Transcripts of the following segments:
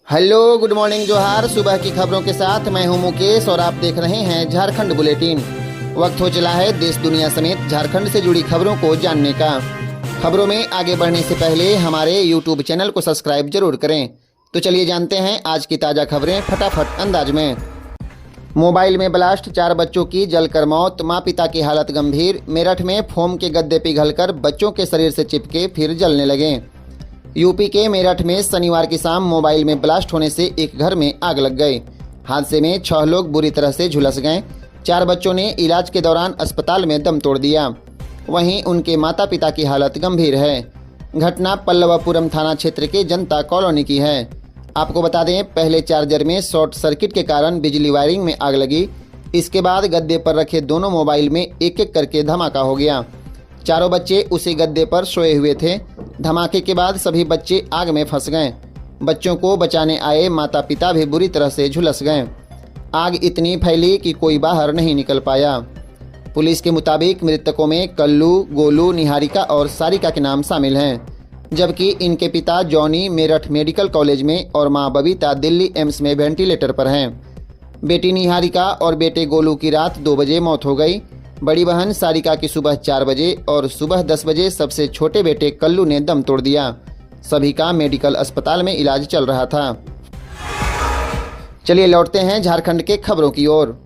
Hello, good morning, जोहार। सुबह की खबरों के साथ मैं हूं मुकेश और आप देख रहे हैं झारखंड बुलेटिन। वक्त हो चला है देश दुनिया समेत झारखंड से जुड़ी खबरों को जानने का। खबरों में आगे बढ़ने से पहले हमारे यूट्यूब चैनल को सब्सक्राइब जरूर करें। तो चलिए जानते हैं आज की ताज़ा खबरें फटाफट अंदाज में। मोबाइल में ब्लास्ट, 4 बच्चों की जलकर मौत, माँ पिता की हालत गंभीर। मेरठ में फोम के गद्दे पिघलकर बच्चों के शरीर से चिपके फिर जलने लगे। यूपी के मेरठ में शनिवार की शाम मोबाइल में ब्लास्ट होने से एक घर में आग लग गई। हादसे में 6 लोग बुरी तरह से झुलस गए। 4 बच्चों ने इलाज के दौरान अस्पताल में दम तोड़ दिया। वहीं उनके माता पिता की हालत गंभीर है। घटना पल्लवापुरम थाना क्षेत्र के जनता कॉलोनी की है। आपको बता दें, पहले चार्जर में शॉर्ट सर्किट के कारण बिजली वायरिंग में आग लगी। इसके बाद गद्दे पर रखे दोनों मोबाइल में एक एक करके धमाका हो गया। चारों बच्चे उसी गद्दे पर सोए हुए थे। धमाके के बाद सभी बच्चे आग में फंस गए। बच्चों को बचाने आए माता पिता भी बुरी तरह से झुलस गए। आग इतनी फैली कि कोई बाहर नहीं निकल पाया। पुलिस के मुताबिक मृतकों में कल्लू, गोलू, निहारिका और सारिका के नाम शामिल हैं, जबकि इनके पिता जॉनी मेरठ मेडिकल कॉलेज में और मां बबीता दिल्ली एम्स में वेंटिलेटर पर हैं। बेटी निहारिका और बेटे गोलू की रात 2 बजे मौत हो गई। बड़ी बहन सारिका की सुबह 4 बजे और सुबह 10 बजे सबसे छोटे बेटे कल्लू ने दम तोड़ दिया। सभी का मेडिकल अस्पताल में इलाज चल रहा था। चलिए लौटते हैं झारखंड के खबरों की ओर।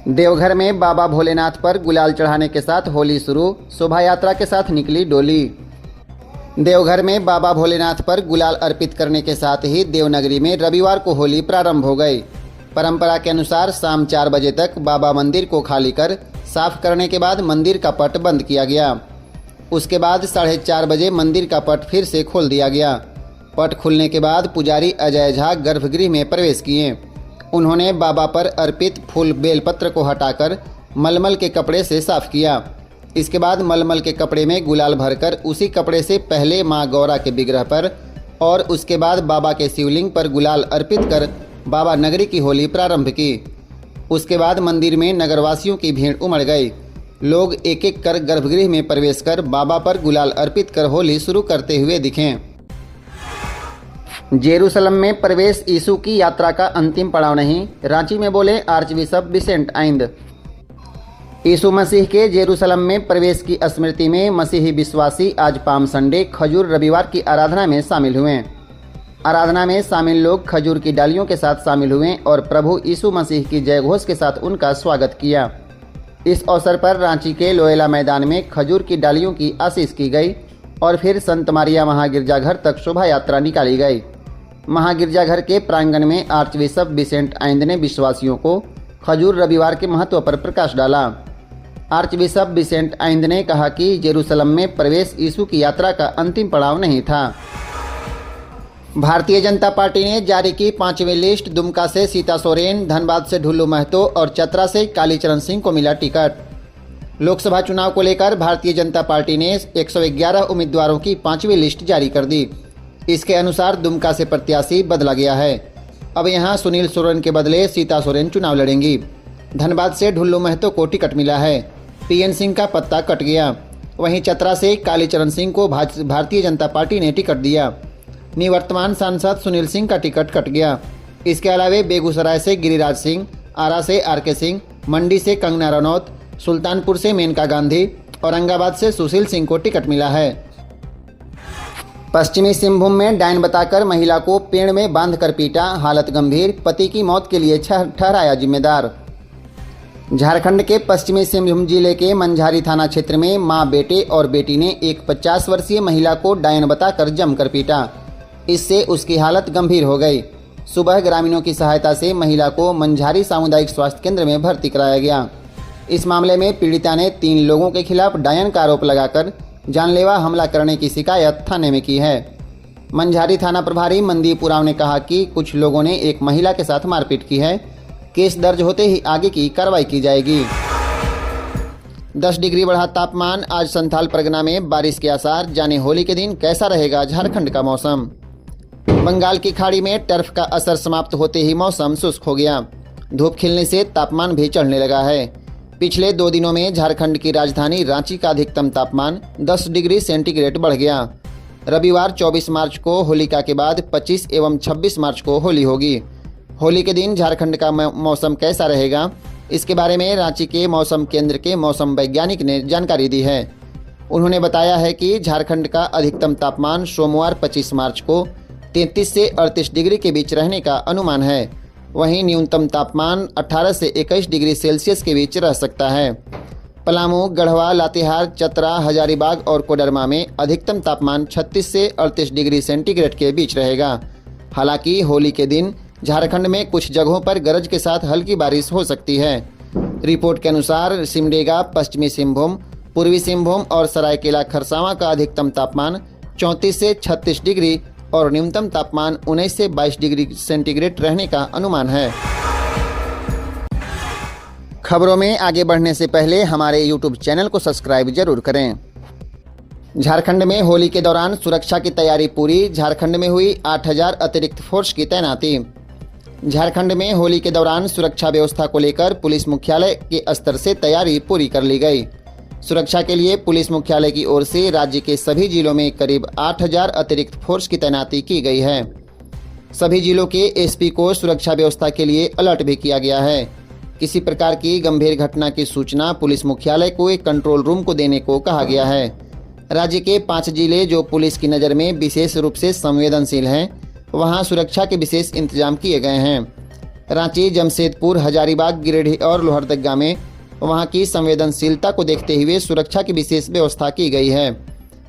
देवघर में बाबा भोलेनाथ पर गुलाल चढ़ाने के साथ होली शुरू, शोभा यात्रा के साथ निकली डोली। देवघर में बाबा भोलेनाथ पर गुलाल अर्पित करने के साथ ही देवनगरी में रविवार को होली प्रारंभ हो गई। परंपरा के अनुसार शाम 4 बजे तक बाबा मंदिर को खाली कर साफ करने के बाद मंदिर का पट बंद किया गया। उसके बाद 4:30 बजे मंदिर का पट फिर से खोल दिया गया। पट खुलने के बाद पुजारी अजय झा गर्भगृह में प्रवेश किए। उन्होंने बाबा पर अर्पित फूल बेलपत्र को हटाकर मलमल के कपड़े से साफ किया। इसके बाद मलमल के कपड़े में गुलाल भरकर उसी कपड़े से पहले मां गौरा के विग्रह पर और उसके बाद बाबा के शिवलिंग पर गुलाल अर्पित कर बाबा नगरी की होली प्रारंभ की। उसके बाद मंदिर में नगरवासियों की भीड़ उमड़ गई। लोग एक एक कर गर्भगृह में प्रवेश कर बाबा पर गुलाल अर्पित कर होली शुरू करते हुए दिखे। जेरूसलम में प्रवेश यीशु की यात्रा का अंतिम पड़ाव नहीं, रांची में बोले आर्चबिशप विसेंट आइंद। यीशु मसीह के जेरूसलम में प्रवेश की स्मृति में मसीही विश्वासी आज पाम संडे खजूर रविवार की आराधना में शामिल हुए। आराधना में शामिल लोग खजूर की डालियों के साथ शामिल हुए और प्रभु यीशु मसीह की जय घोष के साथ उनका स्वागत किया। इस अवसर पर रांची के लोयला मैदान में खजूर की डालियों की आशीष की गई और फिर संत मारिया महागिरजाघर तक शोभा यात्रा निकाली गई। महागिरजाघर के प्रांगण में आर्चबिशप विसेंट आइंद ने विश्वासियों को खजूर रविवार के महत्व पर प्रकाश डाला। आर्चबिशप विसेंट आइंद ने कहा कि जेरूसलम में प्रवेश यीशु की यात्रा का अंतिम पड़ाव नहीं था। भारतीय जनता पार्टी ने जारी की 5वीं लिस्ट। दुमका से सीता सोरेन, धनबाद से ढुल्लू महतो और चतरा से कालीचरण सिंह को मिला टिकट। लोकसभा चुनाव को लेकर भारतीय जनता पार्टी ने 111 उम्मीदवारों की 5वीं लिस्ट जारी कर दी। इसके अनुसार दुमका से प्रत्याशी बदला गया है। अब यहां सुनील सोरेन के बदले सीता सोरेन चुनाव लड़ेंगी। धनबाद से ढुल्लू महतो को टिकट मिला है। पीएन सिंह का पत्ता कट गया। वहीं चतरा से कालीचरण सिंह को भारतीय जनता पार्टी ने टिकट दिया। निवर्तमान सांसद सुनील सिंह का टिकट कट गया। इसके अलावे बेगूसराय से गिरिराज सिंह, आरा से आरके सिंह, मंडी से कंगना रनौत, सुल्तानपुर से मेनका गांधी, औरंगाबाद से सुशील सिंह को टिकट मिला है। पश्चिमी सिंहभूम में डायन बताकर महिला को पेड़ में बांधकर पीटा, हालत गंभीर, पति की मौत के लिए ठहराया जिम्मेदार। झारखंड के पश्चिमी सिंहभूम जिले के मंझारी थाना क्षेत्र में मां, बेटे और बेटी ने एक 50 वर्षीय महिला को डायन बताकर जमकर पीटा। इससे उसकी हालत गंभीर हो गई। सुबह ग्रामीणों की सहायता से महिला को मंझारी सामुदायिक स्वास्थ्य केंद्र में भर्ती कराया गया। इस मामले में पीड़िता ने 3 लोगों के खिलाफ डायन का आरोप लगाकर जानलेवा हमला करने की शिकायत थाने में की है। मंझारी थाना प्रभारी मनदीप उरांव ने कहा कि कुछ लोगों ने एक महिला के साथ मारपीट की है। केस दर्ज होते ही आगे की कार्रवाई की जाएगी। 10 डिग्री बढ़ा तापमान। आज संथाल परगना में बारिश के आसार। जाने होली के दिन कैसा रहेगा झारखंड का मौसम। बंगाल की खाड़ी में टर्फ का असर समाप्त होते ही मौसम शुष्क हो गया। धूप खिलने से तापमान भी चढ़ने लगा है। पिछले 2 दिनों में झारखंड की राजधानी रांची का अधिकतम तापमान 10 डिग्री सेंटीग्रेड बढ़ गया। रविवार 24 मार्च को होलिका के बाद 25 एवं 26 मार्च को होली होगी। होली के दिन झारखंड का मौसम कैसा रहेगा, इसके बारे में रांची के मौसम केंद्र के मौसम वैज्ञानिक ने जानकारी दी है। उन्होंने बताया है कि झारखंड का अधिकतम तापमान सोमवार 25 मार्च को 33 से 38 डिग्री के बीच रहने का अनुमान है। वहीं न्यूनतम तापमान 18 से 21 डिग्री सेल्सियस के बीच रह सकता है। पलामू, गढ़वा, लातेहार, चतरा, हजारीबाग और कोडरमा में अधिकतम तापमान 36 से 38 डिग्री सेंटीग्रेड के बीच रहेगा। हालांकि होली के दिन झारखंड में कुछ जगहों पर गरज के साथ हल्की बारिश हो सकती है। रिपोर्ट के अनुसार सिमडेगा, पश्चिमी सिंहभूम, पूर्वी सिंहभूम और सरायकेला खरसावां का अधिकतम तापमान 34 से 36 डिग्री और न्यूनतम तापमान 19 से 22 डिग्री सेंटीग्रेड रहने का अनुमान है। खबरों में आगे बढ़ने से पहले हमारे YouTube चैनल को सब्सक्राइब जरूर करें। झारखंड में होली के दौरान सुरक्षा की तैयारी पूरी, झारखंड में हुई 8000 अतिरिक्त फोर्स की तैनाती। झारखंड में होली के दौरान सुरक्षा व्यवस्था को लेकर पुलिस मुख्यालय के स्तर से तैयारी पूरी कर ली गई। सुरक्षा के लिए पुलिस मुख्यालय की ओर से राज्य के सभी जिलों में करीब 8000 अतिरिक्त फोर्स की तैनाती की गई है। सभी जिलों के एसपी को सुरक्षा व्यवस्था के लिए अलर्ट भी किया गया है। किसी प्रकार की गंभीर घटना की सूचना पुलिस मुख्यालय को एक कंट्रोल रूम को देने को कहा गया है। राज्य के 5 जिले जो पुलिस की नज़र में विशेष रूप से संवेदनशील हैं, वहां सुरक्षा के विशेष इंतजाम किए गए हैं। रांची, जमशेदपुर, हजारीबाग, गिरिडीह और लोहरदगा में वहां की संवेदनशीलता को देखते हुए सुरक्षा की विशेष व्यवस्था की गई है।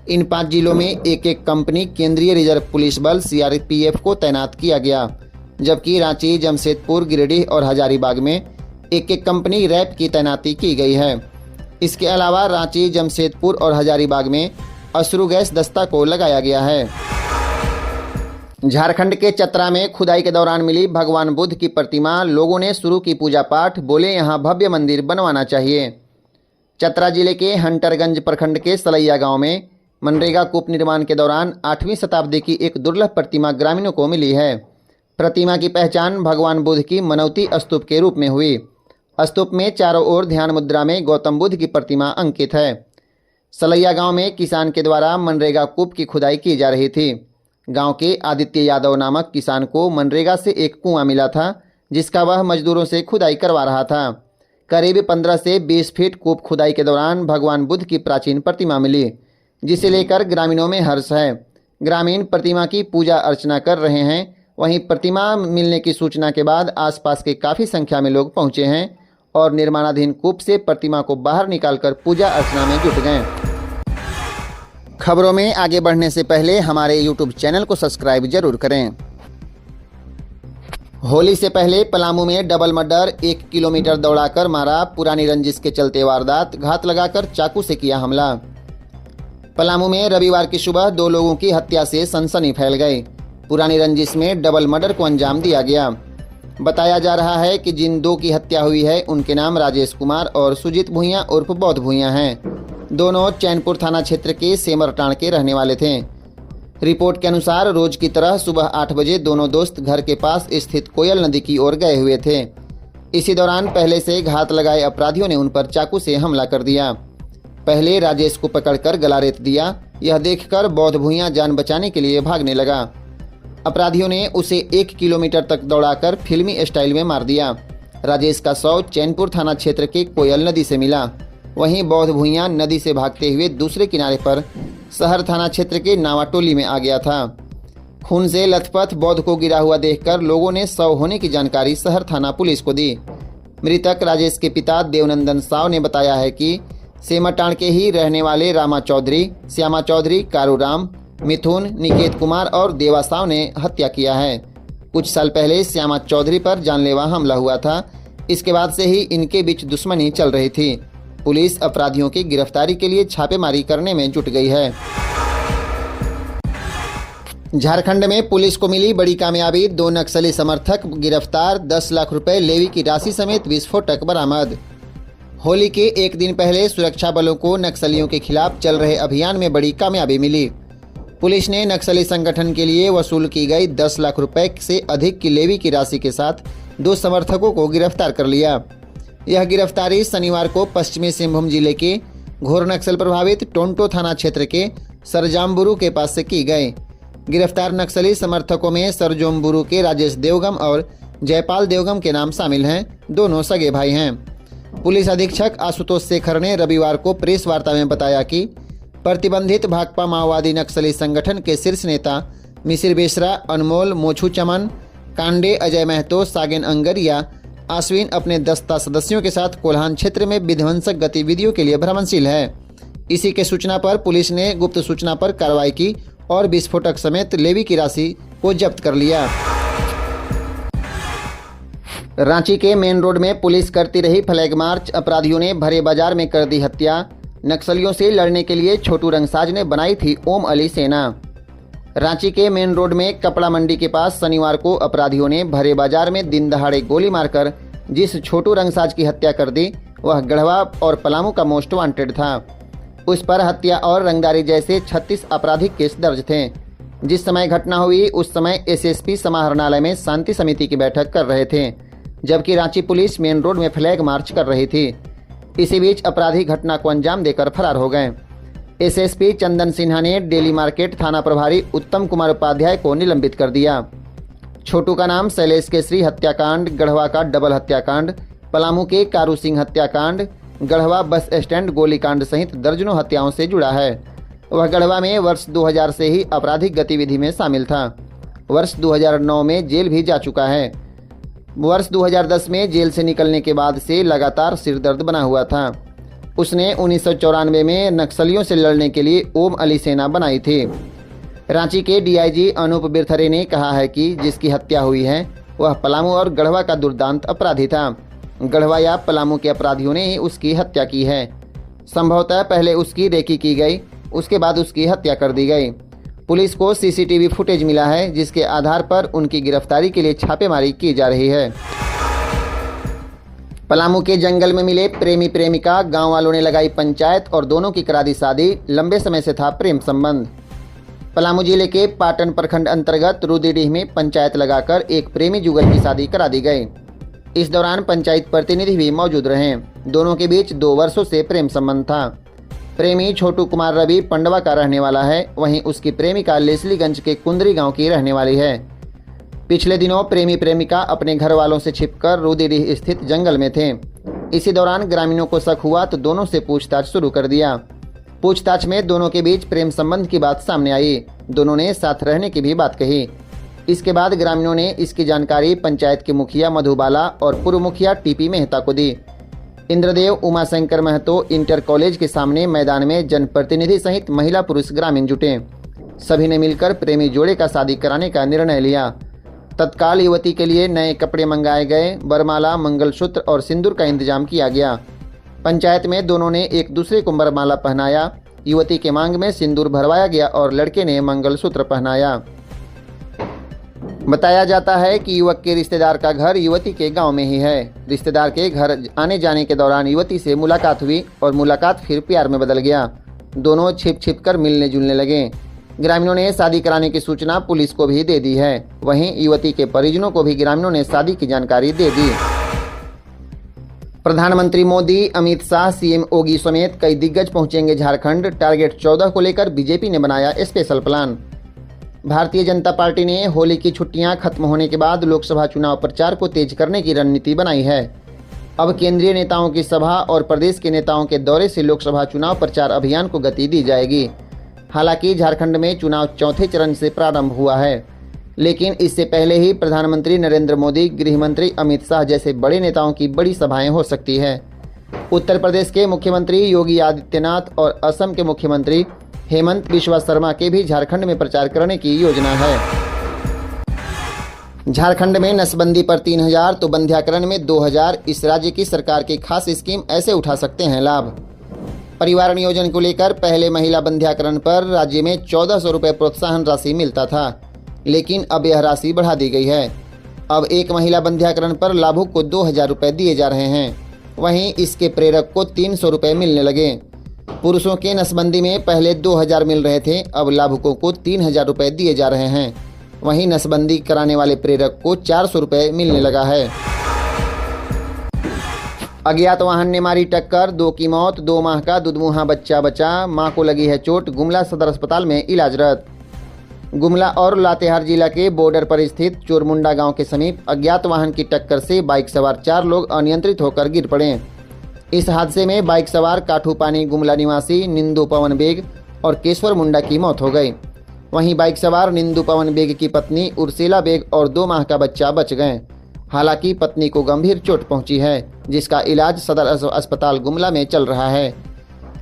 इन 5 जिलों में एक एक कंपनी केंद्रीय रिजर्व पुलिस बल CRPF को तैनात किया गया, जबकि रांची, जमशेदपुर, गिरिडीह और हजारीबाग में एक एक कंपनी रैप की तैनाती की गई है। इसके अलावा रांची, जमशेदपुर और हजारीबाग में अश्रु गैस दस्ता को लगाया गया है। झारखंड के चतरा में खुदाई के दौरान मिली भगवान बुद्ध की प्रतिमा, लोगों ने शुरू की पूजा पाठ, बोले यहां भव्य मंदिर बनवाना चाहिए। चतरा जिले के हंटरगंज प्रखंड के सलैया गांव में मनरेगा कूप निर्माण के दौरान 8वीं शताब्दी की एक दुर्लभ प्रतिमा ग्रामीणों को मिली है। प्रतिमा की पहचान भगवान बुद्ध की मनौती स्तूप के रूप में हुई। स्तूप में चारों ओर ध्यान मुद्रा में गौतम बुद्ध की प्रतिमा अंकित है। सलैया गांव में किसान के द्वारा मनरेगा कूप की खुदाई की जा रही थी। गांव के आदित्य यादव नामक किसान को मनरेगा से एक कुआं मिला था, जिसका वह मजदूरों से खुदाई करवा रहा था। करीब 15 से 20 फीट कूप खुदाई के दौरान भगवान बुद्ध की प्राचीन प्रतिमा मिली, जिसे लेकर ग्रामीणों में हर्ष है। ग्रामीण प्रतिमा की पूजा अर्चना कर रहे हैं। वहीं प्रतिमा मिलने की सूचना के बाद आसपास के काफ़ी संख्या में लोग पहुंचे हैं और निर्माणाधीन कूप से प्रतिमा को बाहर निकालकर पूजा अर्चना में जुट गए। खबरों में आगे बढ़ने से पहले हमारे YouTube चैनल को सब्सक्राइब जरूर करें। होली से पहले पलामू में डबल मर्डर, 1 किलोमीटर दौड़ाकर मारा, पुरानी रंजिश के चलते वारदात, घात लगाकर चाकू से किया हमला। पलामू में रविवार की सुबह 2 लोगों की हत्या से सनसनी फैल गई। पुरानी रंजिश में डबल मर्डर को अंजाम दिया गया। बताया जा रहा है कि जिन 2 की हत्या हुई है उनके नाम राजेश कुमार और सुजीत भुइयां उर्फ बौद्ध भुइयां हैं। दोनों चैनपुर थाना क्षेत्र के सेमरटाण के रहने वाले थे। रिपोर्ट के अनुसार रोज की तरह सुबह 8 बजे दोनों दोस्त घर के पास स्थित कोयल नदी की ओर गए हुए थे। इसी दौरान पहले से घात लगाए अपराधियों ने उन पर चाकू से हमला कर दिया। पहले राजेश को पकड़कर गला रेत दिया। यह देखकर बौद्ध भुइयां जान बचाने के लिए भागने लगा। अपराधियों ने उसे 1 किलोमीटर तक दौड़ाकर फिल्मी स्टाइल में मार दिया। राजेश का शव चैनपुर थाना क्षेत्र के कोयल नदी से मिला। वहीं बौद्ध भुइयां नदी से भागते हुए दूसरे किनारे पर शहर थाना क्षेत्र के नावाटोली में आ गया था। खून से लथपथ बौद्ध को गिरा हुआ देखकर लोगों ने शव होने की जानकारी शहर थाना पुलिस को दी। मृतक राजेश के पिता देवनंदन साव ने बताया है कि सेमरटाण के ही रहने वाले रामा चौधरी, श्यामा चौधरी, कारूराम, मिथुन, निकेत कुमार और देवा साव ने हत्या किया है। कुछ साल पहले श्यामा चौधरी पर जानलेवा हमला हुआ था। इसके बाद से ही इनके बीच दुश्मनी चल रही थी। पुलिस अपराधियों की गिरफ्तारी के लिए छापेमारी करने में जुट गई है। झारखंड में पुलिस को मिली बड़ी कामयाबी, 2 नक्सली समर्थक गिरफ्तार, 10 लाख रुपए लेवी की राशि समेत विस्फोटक बरामद। होली के एक दिन पहले सुरक्षा बलों को नक्सलियों के खिलाफ चल रहे अभियान में बड़ी कामयाबी मिली। पुलिस ने नक्सली संगठन के लिए वसूल की गई 10 लाख रुपए से अधिक की लेवी की राशि के साथ 2 समर्थकों को गिरफ्तार कर लिया। यह गिरफ्तारी शनिवार को पश्चिमी सिंहभूम जिले के घोर नक्सल प्रभावित टोंटो थाना क्षेत्र के सरजाम्बुरु के पास से की गई। गिरफ्तार नक्सली समर्थकों में सरजोम्बुरु के राजेश देवगम और जयपाल देवगम के नाम शामिल हैं। दोनों सगे भाई हैं। पुलिस अधीक्षक आशुतोष शेखर ने रविवार को प्रेस वार्ता में बताया कि प्रतिबंधित भाकपा माओवादी नक्सली संगठन के शीर्ष नेता मिसिर बेसरा, अनमोल, मोछू चमन, कांडे, अजय महतो, सागेन अंगरिया, आश्विन अपने दस्ता सदस्यों के साथ कोल्हान क्षेत्र में विध्वंसक गतिविधियों के लिए भ्रमणशील है। इसी के सूचना पर पुलिस ने गुप्त सूचना पर कार्रवाई की और विस्फोटक समेत लेवी की राशि को जब्त कर लिया। रांची के मेन रोड में पुलिस करती रही फ्लैग मार्च, अपराधियों ने भरे बाजार में कर दी हत्या। नक्सलियों से लड़ने के लिए छोटू रंगसाज ने बनाई थी ओम अली सेना। रांची के मेन रोड में कपड़ा मंडी के पास शनिवार को अपराधियों ने भरे बाजार में दिन दहाड़े गोली मारकर जिस छोटू रंगसाज की हत्या कर दी वह गढ़वा और पलामू का मोस्ट वांटेड था। उस पर हत्या और रंगदारी जैसे 36 आपराधिक केस दर्ज थे। जिस समय घटना हुई उस समय एसएसपी समाहरणालय में शांति समिति की बैठक कर रहे थे, जबकि रांची पुलिस मेन रोड में फ्लैग मार्च कर रही थी। इसी बीच अपराधी घटना को अंजाम देकर फरार हो गए। एसएसपी चंदन सिन्हा ने डेली मार्केट थाना प्रभारी उत्तम कुमार उपाध्याय को निलंबित कर दिया। छोटू का नाम शैलेश केसरी हत्याकांड, गढ़वा का डबल हत्याकांड, पलामू के कारू सिंह हत्याकांड, गढ़वा बस स्टैंड गोलीकांड सहित दर्जनों हत्याओं से जुड़ा है। वह गढ़वा में वर्ष 2000 से ही आपराधिक गतिविधि में शामिल था। वर्ष 2009 में जेल भी जा चुका है। वर्ष 2010 में जेल से निकलने के बाद से लगातार सिरदर्द बना हुआ था। उसने 1994 में नक्सलियों से लड़ने के लिए ओम अली सेना बनाई थी। रांची के डीआईजी अनूप बिरथरे ने कहा है कि जिसकी हत्या हुई है वह पलामू और गढ़वा का दुर्दांत अपराधी था। गढ़वा या पलामू के अपराधियों ने ही उसकी हत्या की है। संभवतः पहले उसकी रेकी की गई, उसके बाद उसकी हत्या कर दी गई। पुलिस को सीसीटीवी फुटेज मिला है, जिसके आधार पर उनकी गिरफ्तारी के लिए छापेमारी की जा रही है। पलामू के जंगल में मिले प्रेमी प्रेमिका, गांव वालों ने लगाई पंचायत और दोनों की करा दी शादी। लंबे समय से था प्रेम संबंध। पलामू जिले के पाटन प्रखंड अंतर्गत रुदीडीह में पंचायत लगाकर एक प्रेमी जुगल की शादी करा दी गई। इस दौरान पंचायत प्रतिनिधि भी मौजूद रहे। दोनों के बीच 2 वर्षों से प्रेम संबंध था। प्रेमी छोटू कुमार रवि पंडवा का रहने वाला है, वहीं उसकी प्रेमिका लेसलीगंज के कुंदरी गांव की रहने वाली है। पिछले दिनों प्रेमी प्रेमिका अपने घर वालों से छिपकर रुदीडीह स्थित जंगल में थे। इसी दौरान ग्रामीणों को शक हुआ तो दोनों से पूछताछ शुरू कर दिया। पूछताछ में दोनों के बीच प्रेम संबंध की बात सामने आई। दोनों ने साथ रहने की भी बात कही। इसके बाद ग्रामीणों ने इसकी जानकारी पंचायत के मुखिया मधुबाला और पूर्व मुखिया टीपी मेहता को दी। इंद्रदेव उमाशंकर महतो इंटर कॉलेज के सामने मैदान में जनप्रतिनिधि सहित महिला पुरुष ग्रामीण जुटे। सभी ने मिलकर प्रेमी जोड़े का शादी कराने का निर्णय लिया। तत्काल युवती के लिए नए कपड़े मंगाए गए। वरमाला, मंगलसूत्र और सिंदूर का इंतजाम किया गया। पंचायत में दोनों ने एक दूसरे को वरमाला पहनाया। युवती के मांग में सिंदूर भरवाया गया और लड़के ने मंगलसूत्र पहनाया। बताया जाता है कि युवक के रिश्तेदार का घर युवती के गांव में ही है। रिश्तेदार के घर आने जाने के दौरान युवती से मुलाकात हुई और मुलाकात फिर प्यार में बदल गया। दोनों छिप छिप कर मिलने जुलने लगे। ग्रामीणों ने शादी कराने की सूचना पुलिस को भी दे दी है। वहीं युवती के परिजनों को भी ग्रामीणों ने शादी की जानकारी दे दी। प्रधानमंत्री मोदी, अमित शाह, सीएम योगी समेत कई दिग्गज पहुंचेंगे झारखंड। टारगेट 14 को लेकर बीजेपी ने बनाया special plan. Bharatiya Janata party ने होली की छुट्टियां खत्म होने के बाद लोकसभा चुनाव प्रचार को तेज करने की रणनीति बनाई है। अब केंद्रीय नेताओं की सभा और प्रदेश के नेताओं के दौरे से लोकसभा चुनाव प्रचार अभियान को गति दी जाएगी। हालांकि झारखंड में चुनाव चौथे चरण से प्रारंभ हुआ है, लेकिन इससे पहले ही प्रधानमंत्री नरेंद्र मोदी, गृह मंत्री अमित शाह जैसे बड़े नेताओं की बड़ी सभाएं हो सकती है। उत्तर प्रदेश के मुख्यमंत्री योगी आदित्यनाथ और असम के मुख्यमंत्री हेमंत बिश्वा शर्मा के भी झारखंड में प्रचार करने की योजना है। झारखंड में नसबंदी पर 3000 तो बंध्याकरण में 2000। इस राज्य की सरकार की खास स्कीम ऐसे उठा सकते हैं लाभ। परिवार नियोजन को लेकर पहले महिला बंध्याकरण पर राज्य में 1400 रुपये प्रोत्साहन राशि मिलता था, लेकिन अब यह राशि बढ़ा दी गई है। अब एक महिला बंध्याकरण पर लाभुक को 2000 रुपये दिए जा रहे हैं। वहीं इसके प्रेरक को 300 रुपये मिलने लगे। पुरुषों के नसबंदी में पहले 2000 मिल रहे थे, अब लाभुकों को 3000 रुपये दिए जा रहे हैं। वहीं नसबंदी कराने वाले प्रेरक को 400 रुपये मिलने लगा है। अज्ञात वाहन ने मारी टक्कर, 2 की मौत, 2 माह का दुधमुहा बच्चा बचा, मां को लगी है चोट, गुमला सदर अस्पताल में इलाजरत। गुमला और लातेहार जिला के बॉर्डर पर स्थित चोरमुंडा गांव के समीप अज्ञात वाहन की टक्कर से बाइक सवार 4 लोग अनियंत्रित होकर गिर पड़े। इस हादसे में बाइक सवार काठूपानी गुमला निवासी निंदू पवन बेग और केशवर मुंडा की मौत हो गई। वहीं बाइक सवार निंदू पवन बेग की पत्नी उर्सेला बेग और 2 माह का बच्चा बच गए। हालांकि पत्नी को गंभीर चोट पहुंची है, जिसका इलाज सदर अस्पताल गुमला में चल रहा है।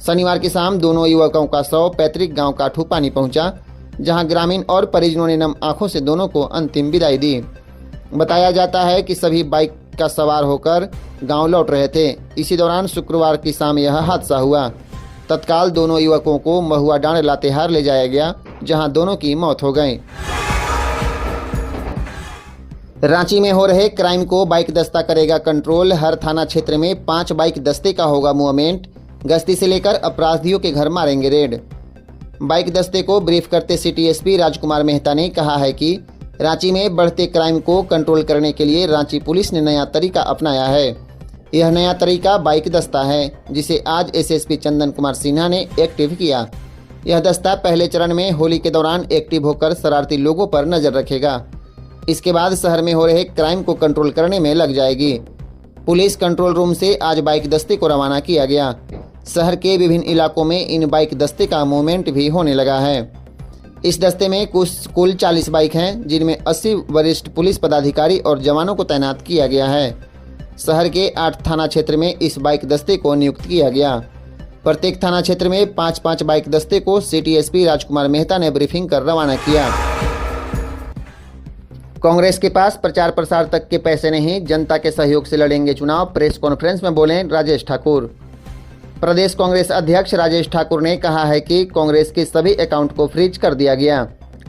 शनिवार की शाम दोनों युवकों का शव पैतृक गांव काठूपानी पहुंचा, जहां ग्रामीण और परिजनों ने नम आंखों से दोनों को अंतिम विदाई दी। बताया जाता है कि सभी बाइक का सवार होकर गांव लौट रहे थे। इसी दौरान शुक्रवार की शाम यह हादसा हुआ। तत्काल दोनों युवकों को महुआ डांड लातेहार ले जाया गया, जहां दोनों की मौत हो गई। रांची में हो रहे क्राइम को बाइक दस्ता करेगा कंट्रोल। हर थाना क्षेत्र में 5 बाइक दस्ते का होगा मूवमेंट। गश्ती से लेकर अपराधियों के घर मारेंगे रेड। बाइक दस्ते को ब्रीफ करते सिटी एसपी राजकुमार मेहता ने कहा है कि रांची में बढ़ते क्राइम को कंट्रोल करने के लिए रांची पुलिस ने नया तरीका अपनाया है। यह नया तरीका बाइक दस्ता है, जिसे आज एसएसपी चंदन कुमार सिन्हा ने एक्टिव किया। यह दस्ता पहले चरण में होली के दौरान एक्टिव होकर शरारती लोगों पर नजर रखेगा। इसके बाद शहर में हो रहे क्राइम को कंट्रोल करने में लग जाएगी। पुलिस कंट्रोल रूम से आज बाइक दस्ते को रवाना किया गया। शहर के विभिन्न इलाकों में इन बाइक दस्ते का मूवमेंट भी होने लगा है। इस दस्ते में कुल 40 बाइक हैं, जिनमें 80 वरिष्ठ पुलिस पदाधिकारी और जवानों को तैनात किया गया है। शहर के 8 थाना क्षेत्र में इस बाइक दस्ते को नियुक्त किया गया। प्रत्येक थाना क्षेत्र में 5-5 बाइक दस्ते को सिटी एसपी राजकुमार मेहता ने ब्रीफिंग कर रवाना किया। कांग्रेस के पास प्रचार प्रसार तक के पैसे नहीं, जनता के सहयोग से लड़ेंगे चुनाव। प्रेस कॉन्फ्रेंस में बोले राजेश ठाकुर। प्रदेश कांग्रेस अध्यक्ष राजेश ठाकुर ने कहा है कि कांग्रेस के सभी अकाउंट को फ्रीज कर दिया गया।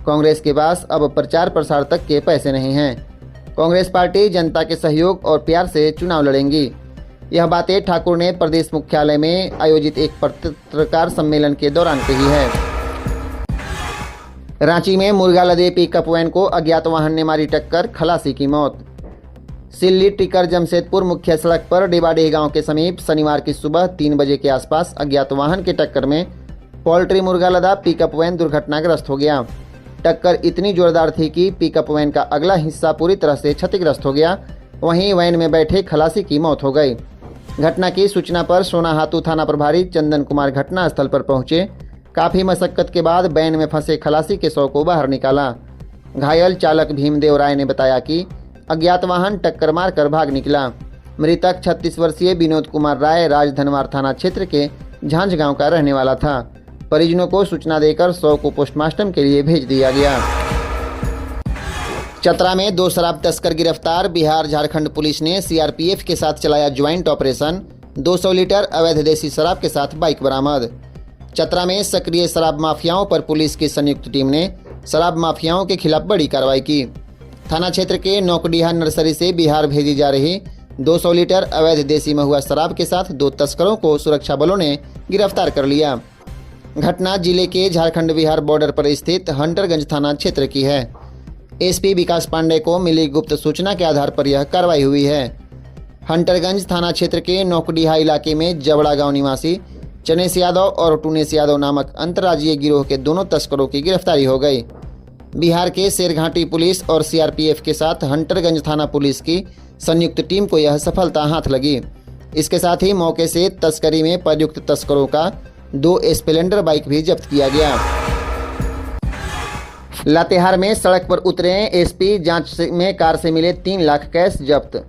कांग्रेस के पास अब प्रचार प्रसार तक के पैसे नहीं हैं। कांग्रेस पार्टी जनता के सहयोग और प्यार से चुनाव लड़ेंगी। यह बातें ठाकुर ने प्रदेश मुख्यालय में आयोजित एक पत्रकार सम्मेलन के दौरान कही है। रांची में मुर्गा लदे पिकअप वैन को अज्ञात वाहन ने मारी टक्कर, खलासी की मौत। सिल्ली टिकर जमशेदपुर मुख्य सड़क पर डिबाडीह गांव के समीप शनिवार की सुबह 3 बजे के आसपास अज्ञात वाहन की टक्कर में पोल्ट्री मुर्गा लदा पिकअप वैन दुर्घटनाग्रस्त हो गया। टक्कर इतनी जोरदार थी कि पिकअप वैन का अगला हिस्सा पूरी तरह से क्षतिग्रस्त हो गया। वहीं वैन में बैठे खलासी की मौत हो गई। घटना की सूचना पर सोनाहातू थाना प्रभारी चंदन कुमार घटना स्थल पर पहुंचे। काफ़ी मशक्कत के बाद वैन में फंसे खलासी के शव को बाहर निकाला। घायल चालक भीमदेव राय ने बताया कि अज्ञात वाहन टक्कर मारकर भाग निकला। मृतक 36 वर्षीय विनोद कुमार राय राजधनवार थाना क्षेत्र के झांझ गांव का रहने वाला था। परिजनों को सूचना देकर शव को पोस्टमार्टम के लिए भेज दिया गया। चतरा में 2 शराब तस्कर गिरफ्तार। बिहार झारखंड पुलिस ने सीआरपीएफ के साथ चलाया ज्वाइंट ऑपरेशन। 200 लीटर अवैध देसी शराब के साथ बाइक बरामद। चतरा में सक्रिय शराब माफियाओं पर पुलिस की संयुक्त टीम ने शराब माफियाओं के खिलाफ बड़ी कार्रवाई की। थाना क्षेत्र के नौकड़िया नर्सरी से बिहार भेजी जा रही 200 लीटर अवैध देसी महुआ शराब के साथ 2 तस्करों को सुरक्षा बलों ने गिरफ्तार कर लिया। घटना जिले के झारखंड बिहार बॉर्डर पर स्थित हंटरगंज थाना क्षेत्र की है। एसपी विकास पांडे को मिली गुप्त सूचना के आधार पर यह कार्रवाई हुई है। हंटरगंज थाना क्षेत्र के नौकड़िया इलाके में जबड़ा गांव निवासी चनेश यादव और टूनेश यादव नामक अंतर्राज्यीय गिरोह के दोनों तस्करों की गिरफ्तारी हो गई। बिहार के शेरघाटी पुलिस और सीआरपीएफ के साथ हंटरगंज थाना पुलिस की संयुक्त टीम को यह सफलता हाथ लगी। इसके साथ ही मौके से तस्करी में प्रयुक्त तस्करों का 2 स्प्लेंडर बाइक भी जब्त किया गया। लातेहार में सड़क पर उतरे एसपी, जांच में कार से मिले 3 लाख कैश जब्त।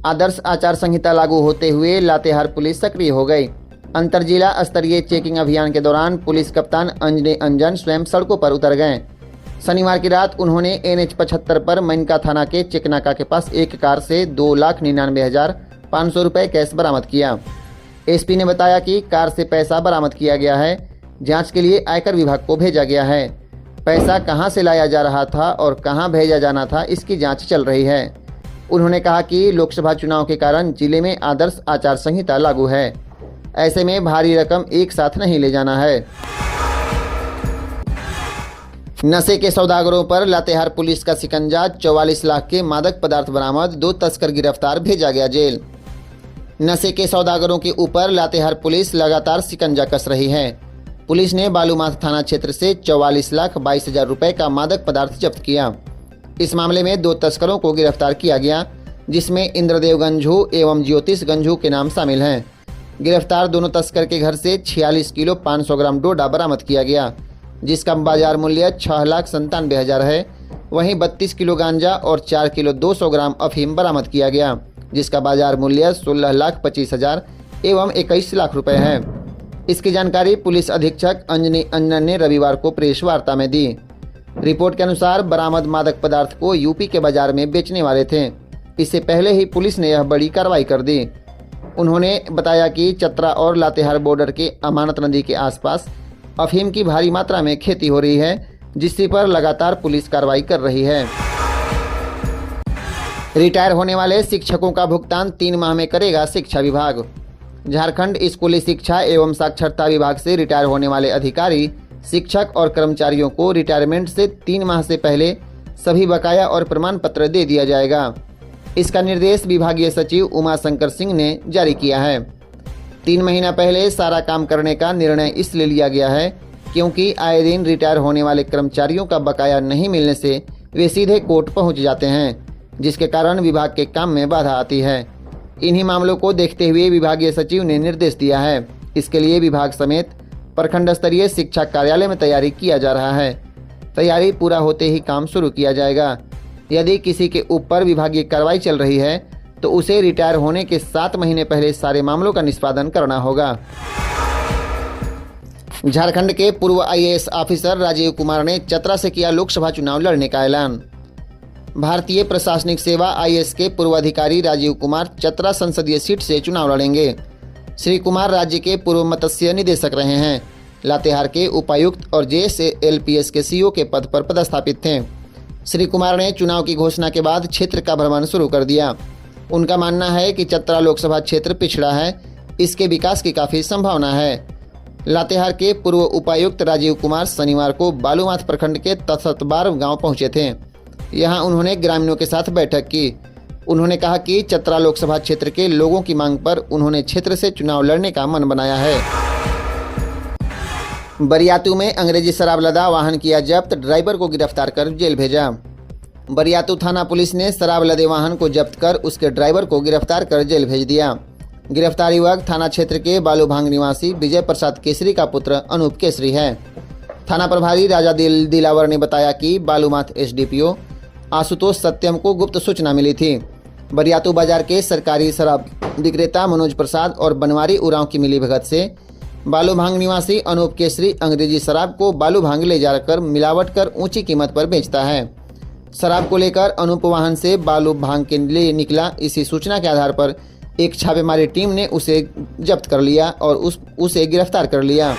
आदर्श आचार संहिता लागू होते हुए लातेहार पुलिस सक्रिय हो गई। अंतरजिला स्तरीय चेकिंग अभियान के दौरान पुलिस कप्तान अंजने अंजन स्वयं सड़कों पर उतर गए। शनिवार की रात उन्होंने NH 75 पर मनका थाना के चेकनाका के पास एक कार से 2,99,500 रुपये कैश बरामद किया। एसपी ने बताया कि कार से पैसा बरामद किया गया है। जांच के लिए आयकर विभाग को भेजा गया है। पैसा कहां से लाया जा रहा था और कहां भेजा जाना था, इसकी जांच चल रही है। उन्होंने कहा कि लोकसभा चुनाव के कारण जिले में आदर्श आचार संहिता लागू है। ऐसे में भारी रकम एक साथ नहीं ले जाना है। नशे के सौदागरों पर लातेहार पुलिस का शिकंजा। 44 लाख के मादक पदार्थ बरामद। 2 तस्कर गिरफ्तार, भेजा गया जेल। नशे के सौदागरों के ऊपर लातेहार पुलिस लगातार शिकंजा कस रही है। पुलिस ने बालूमाथ थाना क्षेत्र से 44,22,000 रुपए का मादक पदार्थ जब्त किया। इस मामले में 2 तस्करों को गिरफ्तार किया गया, जिसमें इंद्रदेव गंझू एवं ज्योतिष गंझू के नाम शामिल हैं। गिरफ्तार दोनों तस्कर के घर से 46 किलो 500 ग्राम डोडा बरामद किया गया, जिसका बाजार मूल्य 6,97,000 है। वहीं 32 किलो गांजा और 4 किलो 200 ग्राम अफीम बरामद किया गया, जिसका बाजार मूल्य 16,25,000 एवं 21 लाख रुपए है। इसकी जानकारी पुलिस अधीक्षक अंजनी अंजन ने रविवार को प्रेस वार्ता में दी। रिपोर्ट के अनुसार बरामद मादक पदार्थ को यूपी के बाजार में बेचने वाले थे। इससे पहले ही पुलिस ने यह बड़ी कार्रवाई कर दी। उन्होंने बताया कि चतरा और लातेहार बॉर्डर के अमानत नदी के आसपास अफीम की भारी मात्रा में खेती हो रही है, जिस पर लगातार पुलिस कार्रवाई कर रही है। रिटायर होने वाले शिक्षकों का भुगतान 3 माह में करेगा शिक्षा विभाग। झारखंड स्कूली शिक्षा एवं साक्षरता विभाग से रिटायर होने वाले अधिकारी, शिक्षक और कर्मचारियों को रिटायरमेंट से 3 माह से पहले सभी बकाया और प्रमाण पत्र दे दिया जाएगा। इसका निर्देश विभागीय सचिव उमा शंकर सिंह ने जारी किया है। 3 महीना पहले सारा काम करने का निर्णय इसलिए लिया गया है क्योंकि आए दिन रिटायर होने वाले कर्मचारियों का बकाया नहीं मिलने से वे सीधे कोर्ट पहुंच जाते हैं, जिसके कारण विभाग के काम में बाधा आती है। इन्हीं मामलों को देखते हुए विभागीय सचिव ने निर्देश दिया है। इसके लिए विभाग समेत प्रखंड स्तरीय शिक्षा कार्यालय में तैयारी किया जा रहा है। तैयारी पूरा होते ही काम शुरू किया जाएगा। यदि किसी के ऊपर विभागीय कार्रवाई चल रही है तो उसे रिटायर होने के 7 महीने पहले सारे मामलों का निष्पादन करना होगा। झारखंड के पूर्व IAS ऑफिसर राजीव कुमार ने चतरा से किया लोकसभा चुनाव लड़ने का ऐलान। भारतीय प्रशासनिक सेवा IAS के पूर्व अधिकारी राजीव कुमार चतरा संसदीय सीट से चुनाव लड़ेंगे। श्री कुमार राज्य के पूर्व मत्स्य निदेशक रहे हैं। लातेहार के उपायुक्त और JSLPS के CO के पद पर पदस्थापित थे। श्री कुमार ने चुनाव की घोषणा के बाद क्षेत्र का भ्रमण शुरू कर दिया। उनका मानना है कि चतरा लोकसभा क्षेत्र पिछड़ा है, इसके विकास की काफ़ी संभावना है। लातेहार के पूर्व उपायुक्त राजीव कुमार शनिवार को बालूमाथ प्रखंड के तसतबार गांव पहुंचे थे। यहां उन्होंने ग्रामीणों के साथ बैठक की। उन्होंने कहा कि चतरा लोकसभा क्षेत्र के लोगों की मांग पर उन्होंने क्षेत्र से चुनाव लड़ने का मन बनाया है। बरियातू में अंग्रेजी शराब लदा वाहन किया जब्त, ड्राइवर को गिरफ्तार कर जेल भेजा। बरियातू थाना पुलिस ने शराब लदे वाहन को जब्त कर उसके ड्राइवर को गिरफ्तार कर जेल भेज दिया। गिरफ्तार युवक थाना क्षेत्र के बालूभांग निवासी विजय प्रसाद केसरी का पुत्र अनूप केसरी है। थाना प्रभारी राजा दिलावर ने बताया कि बालूमाथ SDPO आशुतोष सत्यम को गुप्त सूचना मिली थी। बरियातू बाजार के सरकारी शराब विक्रेता मनोज प्रसाद और बनवारी उरांव की मिलीभगत से बालूभांग निवासी अनूप केसरी अंग्रेजी शराब को बालूभांग ले जाकर मिलावट कर ऊंची कीमत पर बेचता है। शराब को लेकर अनूप वाहन से बालूभांग के लिए निकला। इसी सूचना के आधार पर एक छापेमारी टीम ने उसे जब्त कर लिया और उसे गिरफ्तार कर लिया।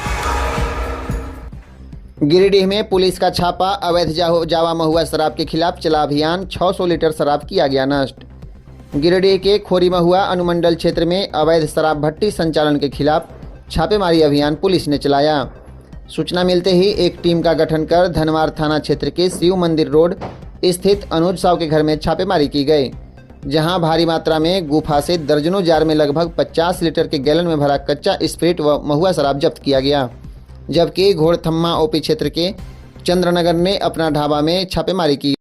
गिरिडीह में पुलिस का छापा, अवैध जावा महुआ शराब के खिलाफ चला अभियान, 600 लीटर शराब किया गया नष्ट। गिरिडीह के खोरी महुआ अनुमंडल क्षेत्र में अवैध शराब भट्टी संचालन के खिलाफ छापेमारी अभियान पुलिस ने चलाया। सूचना मिलते ही एक टीम का गठन कर धनवार थाना क्षेत्र के शिव मंदिर रोड स्थित अनुज साव के घर में छापेमारी की गई, जहां भारी मात्रा में गुफा से दर्जनों जार में लगभग 50 लीटर के गैलन में भरा कच्चा स्प्रिट व महुआ शराब जब्त किया गया। जबकि घोड़थम्मा OP क्षेत्र के चंद्रनगर ने अपना ढाबा में छापेमारी की।